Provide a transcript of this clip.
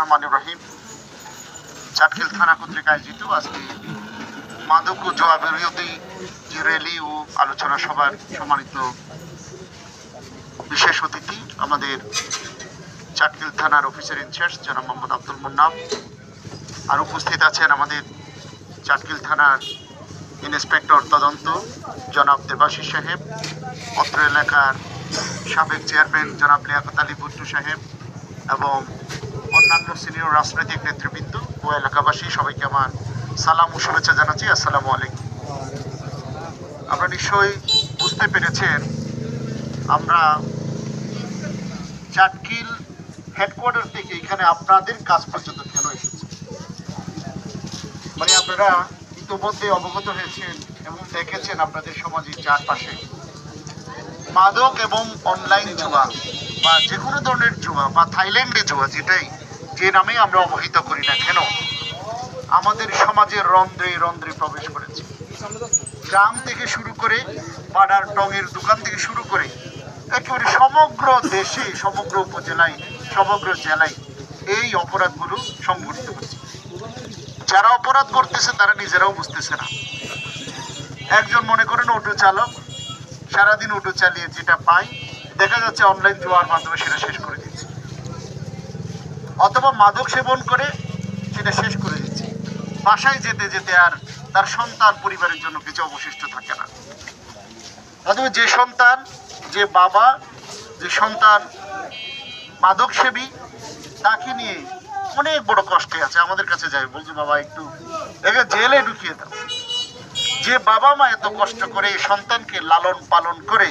রহমানির রহিম। চাটখিল থানা কর্তৃক আয়োজিত আজকে মাদক ও জুয়া বিরোধী যে র্যালি ও আলোচনা সভার সম্মানিত বিশেষ অতিথি আমাদের চাটখিল থানার অফিসার ইনচার্জ জনাব মোহাম্মদ আব্দুল মুন্নাফ, আর উপস্থিত আছেন আমাদের চাটখিল থানার ইন্সপেক্টর তদন্ত জনাব দেবাশিস সাহেব, অত্র এলাকার সাবেক চেয়ারম্যান জনাব লিয়াকত আলী ভুট্টু সাহেব এবং অন্যান্য সিনিয়র রাজনৈতিক নেতৃবৃন্দ ও এলাকাবাসী, সবাইকে আমার সালাম ও শুভেচ্ছা জানাচ্ছি। আসসালামু আলাইকুম। আপনারা নিশ্চয়ই বুঝতে পেরেছেন আমরা চাটখিল হেডকোয়ার্টার থেকে এখানে আপনাদের কাজ পর্যন্ত কেন এসেছি। মানে আপনারা ইতিমধ্যে অবগত হয়েছেন এবং দেখেছেন আপনাদের সমাজের চারপাশে মাদক এবং অনলাইন জুয়া বা যে কোনো ধরনের জুয়া বা থাইল্যান্ডে জুয়া, যে নামে আমরা অবহিত করি না কেন, আমাদের সমাজের রন্ধ্রে রন্ধ্রে প্রবেশ করেছে। গ্রাম থেকে শুরু করে পাড়ার টঙের দোকান থেকে শুরু করে একেবারে সমগ্র দেশে, সমগ্র উপজেলায়, সমগ্র জেলায় এই অপরাধগুলো সংঘটিত হচ্ছে। যারা অপরাধ করতেছে তারা নিজেরাও বুঝতেছে না। একজন মনে করেন অটো চালক, সারাদিন অটো চালিয়ে যেটা পায় দেখা যাচ্ছে অনলাইন জুয়ার মাধ্যমে সেটা শেষ করে দিচ্ছে, অথবা মাদক সেবন করে সেটা শেষ করে দিচ্ছে। বাসায় যেতে যেতে আর তার সন্তান পরিবারের জন্য কিছু অবশিষ্ট থাকে না। অথবা যে সন্তান, যে বাবা, যে সন্তান মাদক সেবী, তাকে নিয়ে অনেক বড় কষ্টে আছে। আমাদের কাছে যায়, বলছে বাবা একটু একে জেলে ঢুকিয়ে দাও। যে বাবা মা এত কষ্ট করে সন্তানকে লালন পালন করে